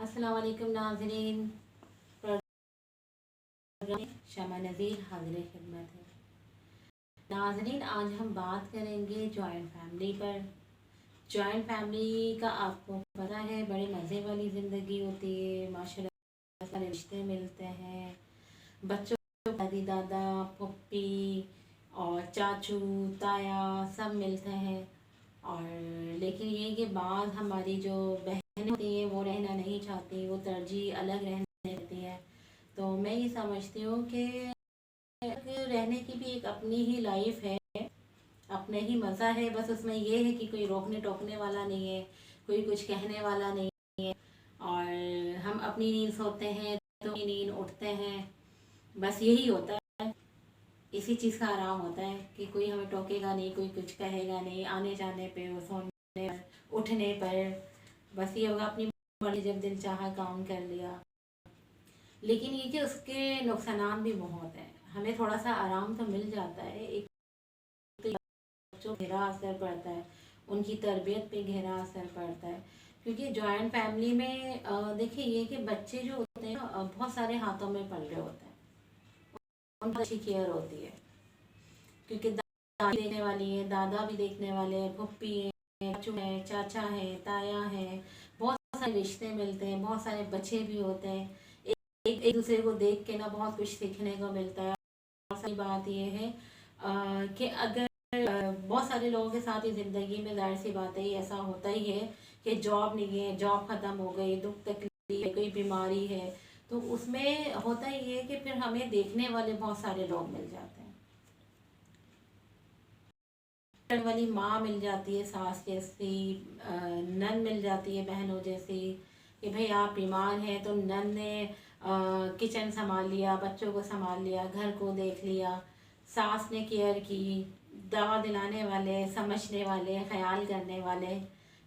अस्सलाम वालेकुम नाज़रीन, शमा नज़ीर हाज़िर खिदमत है। नाज़रीन, आज हम बात करेंगे जॉइंट फैमिली पर। जॉइंट फैमिली का आपको पता है बड़े मज़े वाली ज़िंदगी होती है, माशाल्लाह सारे रिश्ते मिलते हैं, बच्चों को दादी दादा पप्पी और चाचू ताया सब मिलते हैं। और लेकिन ये कि बाद हमारी जो बहनें होती हैं वो रहना नहीं चाहती, वो तरजीह अलग रहने देती है। तो मैं ये समझती हूँ कि रहने की भी एक अपनी ही लाइफ है, अपने ही मज़ा है। बस उसमें ये है कि कोई रोकने टोकने वाला नहीं है, कोई कुछ कहने वाला नहीं है, और हम अपनी नींद सोते हैं तो अपनी नींद उठते हैं। बस यही होता है, इसी चीज़ का आराम होता है कि कोई हमें टोकेगा नहीं, कोई कुछ कहेगा नहीं, आने जाने पे सोने पर उठने पर। बस ये होगा अपनी मर्जी, जब दिल चाहा काम कर लिया। लेकिन ये कि उसके नुकसान भी बहुत हैं। हमें थोड़ा सा आराम तो मिल जाता है, एक तो बच्चों पर गहरा असर पड़ता है, उनकी तरबियत पे गहरा असर पड़ता है। क्योंकि जॉइंट फैमिली में देखिए ये कि बच्चे जो होते हैं बहुत सारे हाथों में पल रहे होते हैं, उनकी अच्छी केयर होती है। क्योंकि दादी देखने वाली है, दादा भी देखने वाले हैं, फुप्पी है, चाचू है, चाचा है, ताया है, बहुत सारे रिश्ते मिलते हैं, बहुत सारे बच्चे भी होते हैं। एक दूसरे को देख के ना बहुत कुछ सीखने को मिलता है। और सही बात यह है कि अगर बहुत सारे लोगों के साथ ही ज़िंदगी में ज़ाहिर सी बात है ऐसा होता ही है कि जॉब नहीं है, जॉब ख़त्म हो गई, दुख तकलीफ है, कोई बीमारी है, तो उसमें होता ही है कि फिर हमें देखने वाले बहुत सारे लोग मिल जाते हैं। वाली माँ मिल जाती है, सास जैसी, नन मिल जाती है बहनों जैसी, कि भाई आप बीमार हैं तो नन ने किचन संभाल लिया, बच्चों को संभाल लिया, घर को देख लिया। सास ने केयर की, दवा दिलाने वाले, समझने वाले, ख्याल करने वाले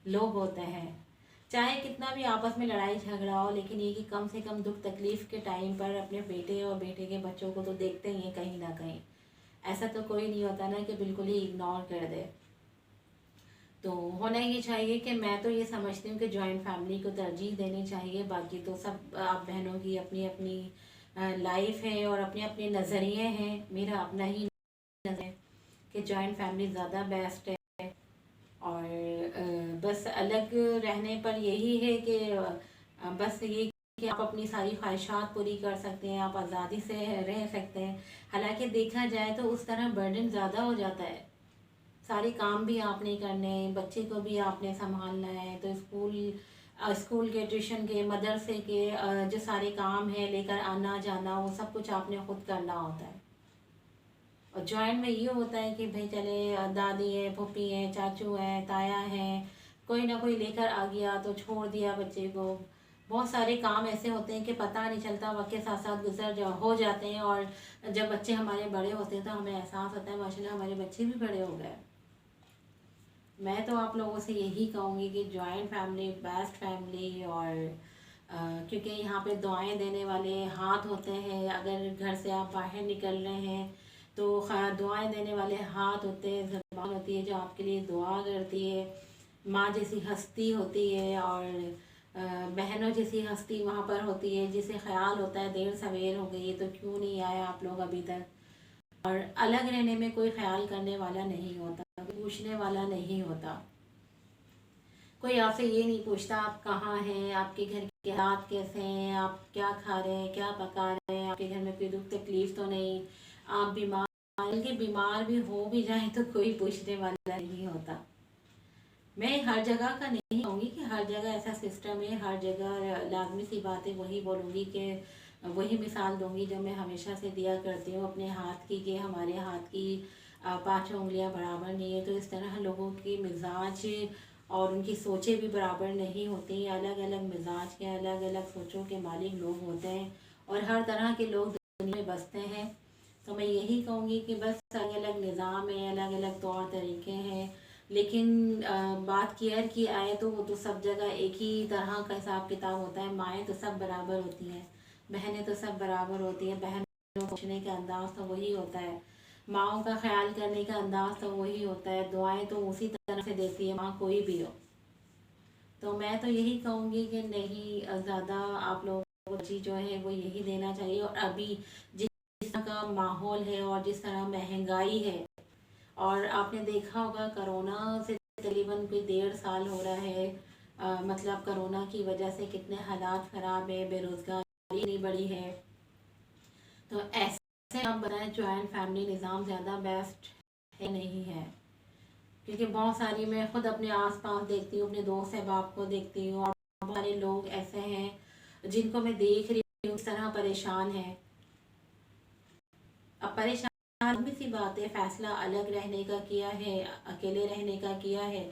लोग होते हैं। चाहे कितना भी आपस में लड़ाई झगड़ा हो, लेकिन ये कि कम से कम दुख तकलीफ़ के टाइम पर अपने बेटे और बेटे के बच्चों को तो देखते ही हैं कहीं ना कहीं। ऐसा तो कोई नहीं होता ना कि बिल्कुल ही इग्नोर कर दे। तो होना ये चाहिए कि मैं तो ये समझती हूँ कि जॉइंट फैमिली को तरजीह देनी चाहिए। बाकी तो सब आप बहनों की अपनी अपनी लाइफ है और अपने अपने नज़रिए हैं। मेरा अपना ही नज़र है कि जॉइंट फैमिली ज़्यादा बेस्ट है। और बस अलग रहने पर यही है कि बस ये कि आप अपनी सारी ख्वाहिशात पूरी कर सकते हैं, आप आज़ादी से रह सकते हैं। हालांकि देखा जाए तो उस तरह बर्डन ज़्यादा हो जाता है, सारे काम भी आपने करने, बच्चे को भी आपने संभालना है, तो स्कूल के, ट्यूशन के, मदरसे के जो सारे काम हैं, लेकर आना जाना, वो सब कुछ आपने खुद करना होता है। और जॉइंट में ये होता है कि भाई चले दादी है, फूफी है, चाचू है, ताया है, कोई ना कोई लेकर आ गया तो छोड़ दिया बच्चे को। बहुत सारे काम ऐसे होते हैं कि पता नहीं चलता, वक्त के साथ साथ हो जाते हैं। और जब बच्चे हमारे बड़े होते हैं तो हमें एहसास होता है माशाल्लाह हमारे बच्चे भी बड़े हो गए। मैं तो आप लोगों से यही कहूँगी कि जॉइंट फैमिली बेस्ट फैमिली। और क्योंकि यहाँ पे दुआएं देने वाले हाथ होते हैं। अगर घर से आप बाहर निकल रहे हैं तो दुआएं देने वाले हाथ होते हैं, ज़बान होती है जो आपके लिए दुआ करती है, माँ जैसी हस्ती होती है, और बहनों जैसी हस्ती वहाँ पर होती है, जिसे ख्याल होता है देर सवेर हो गई है तो क्यों नहीं आया आप लोग अभी तक। और अलग रहने में कोई ख्याल करने वाला नहीं होता, पूछने वाला नहीं होता। कोई आपसे ये नहीं पूछता आप कहाँ हैं, आपके घर के हालात कैसे हैं, आप क्या खा रहे हैं, क्या पका रहे हैं, आपके घर में कोई दुख तकलीफ तो नहीं, आप बीमार, बल्कि बीमार भी हो भी जाए तो कोई पूछने वाला नहीं होता। मैं हर जगह का नहीं कहूँगी कि हर जगह ऐसा सिस्टम है, हर जगह लाजमी सी बात है वही बोलूँगी कि वही मिसाल दूंगी जो मैं हमेशा से दिया करती हूँ अपने हाथ की, कि हमारे हाथ की पांचों उंगलियां बराबर नहीं है। तो इस तरह लोगों की मिजाज और उनकी सोचें भी बराबर नहीं होती। अलग अलग मिजाज के, अलग अलग सोचों के मालिक लोग होते हैं, और हर तरह के लोग दुनिया में बसते हैं। तो मैं यही कहूँगी कि बस अलग अलग निज़ाम है, अलग अलग तौर तरीके हैं, लेकिन बात केयर की आए तो वो तो सब जगह एक ही तरह का हिसाब किताब होता है। माएँ तो सब बराबर होती हैं, बहनें तो सब बराबर होती हैं, बहनों को पूछने का अंदाज तो वही होता है, माँओं का ख्याल करने का अंदाज तो वही होता है, दुआएं तो उसी तरह से देती है माँ कोई भी हो। تو میں تو یہی کہوں گی کہ نہیں، زیادہ آپ لوگوں کو ترجیح جو ہے وہ یہی دینا چاہیے. اور ابھی جس طرح کا ماحول ہے اور جس طرح مہنگائی ہے، اور آپ نے دیکھا ہوگا کرونا سے تقریباً کوئی 1.5 سال ہو رہا ہے. مطلب کرونا کی وجہ سے کتنے حالات خراب ہے، بے روزگاری نہیں بڑھی ہے. تو ایسے آپ بتائیں جوائنٹ فیملی نظام زیادہ بیسٹ ہے نہیں ہے؟ کیونکہ بہت ساری میں خود اپنے آس پاس دیکھتی ہوں، اپنے دوست احباب کو دیکھتی ہوں، اور بہت سارے لوگ ایسے ہیں جن کو میں دیکھ رہی ہوں اس طرح پریشان ہیں. اب پریشان بھی سی بات ہے، فیصلہ الگ رہنے کا کیا ہے، اکیلے رہنے کا کیا ہے،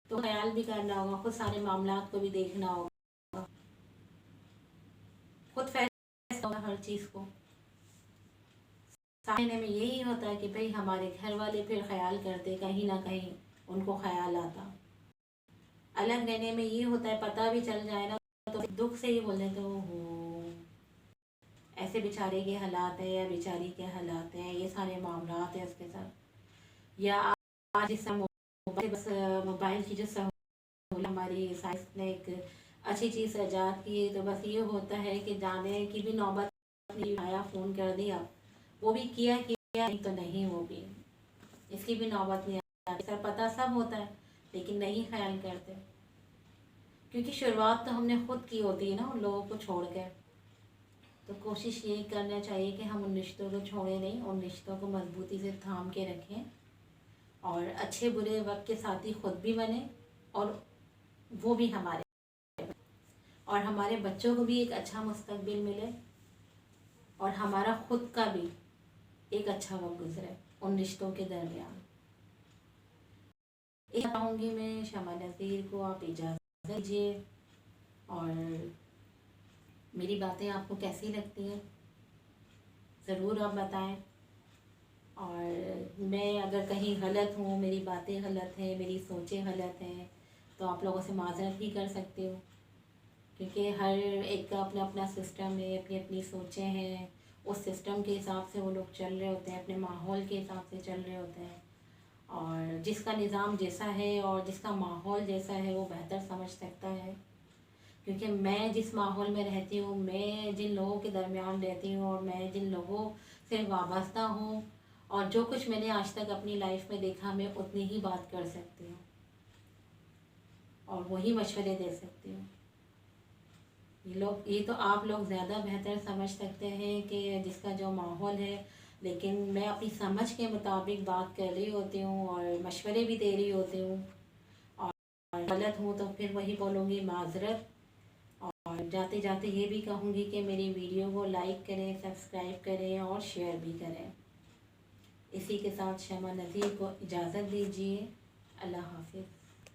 تو خیال بھی کرنا ہوگا، خود سارے معاملات کو بھی دیکھنا ہوگا، خود فیصلہ ہوگا ہر چیز کو. سامنے میں یہی ہوتا ہے کہ بھئی ہمارے گھر والے پھر خیال کرتے، کہیں نہ کہیں ان کو خیال آتا. الگ رہنے میں یہ ہوتا ہے پتہ بھی چل جائے نا تو دکھ سے ہی بول دیتے ہو ایسے بیچارے کے حالات ہیں یا بیچاری کے حالات ہیں، یہ سارے معاملات ہیں اس کے ساتھ. یا آج اس موبائل کی جو سہولت ہماری سائنس نے ایک اچھی چیز ایجاد کی ہے، تو بس یہ ہوتا ہے کہ جانے کی بھی نوبت نہیں آیا، فون کر دیا، وہ بھی کیا نہیں تو نہیں، وہ بھی اس کی بھی نوبت نہیں آتی. سر پتہ سب ہوتا ہے لیکن نہیں خیال کرتے، کیونکہ شروعات تو ہم نے خود کی ہوتی ہے نا ان لوگوں کو چھوڑ کے. تو کوشش یہی کرنا چاہیے کہ ہم ان رشتوں کو چھوڑیں نہیں، ان رشتوں کو مضبوطی سے تھام کے رکھیں، اور اچھے برے وقت کے ساتھی خود بھی بنیں، اور وہ بھی ہمارے، اور ہمارے بچوں کو بھی ایک اچھا مستقبل ملے، اور ہمارا خود کا بھی ایک اچھا وقت گزرے ان رشتوں کے درمیان. ایک چاہوں گی میں شمع نذیر کو آپ اجازت دیجیے، اور میری باتیں آپ کو کیسی لگتی ہیں ضرور آپ بتائیں. اور میں اگر کہیں غلط ہوں، میری باتیں غلط ہیں، میری سوچیں غلط ہیں، تو آپ لوگوں سے معذرت بھی کر سکتی ہوں، کیونکہ ہر ایک کا اپنا اپنا سسٹم ہے، اپنی اپنی سوچیں ہیں، اس سسٹم کے حساب سے وہ لوگ چل رہے ہوتے ہیں، اپنے ماحول کے حساب سے چل رہے ہوتے ہیں. اور جس کا نظام جیسا ہے اور جس کا ماحول جیسا ہے وہ بہتر سمجھ سکتا ہے. کیونکہ میں جس ماحول میں رہتی ہوں، میں جن لوگوں کے درمیان رہتی ہوں، اور میں جن لوگوں سے وابستہ ہوں، اور جو کچھ میں نے آج تک اپنی لائف میں دیکھا، میں اتنی ہی بات کر سکتی ہوں اور وہی مشورے دے سکتی ہوں. یہ تو آپ لوگ زیادہ بہتر سمجھ سکتے ہیں کہ جس کا جو ماحول ہے، لیکن میں اپنی سمجھ کے مطابق بات کر رہی ہوتی ہوں اور مشورے بھی دے رہی ہوتی ہوں. اور غلط ہوں تو پھر وہی بولوں گی معذرت. اور جاتے جاتے یہ بھی کہوں گی کہ میری ویڈیو کو لائک کریں، سبسکرائب کریں اور شیئر بھی کریں. اسی کے ساتھ شمع نذیر کو اجازت دیجیے. اللہ حافظ.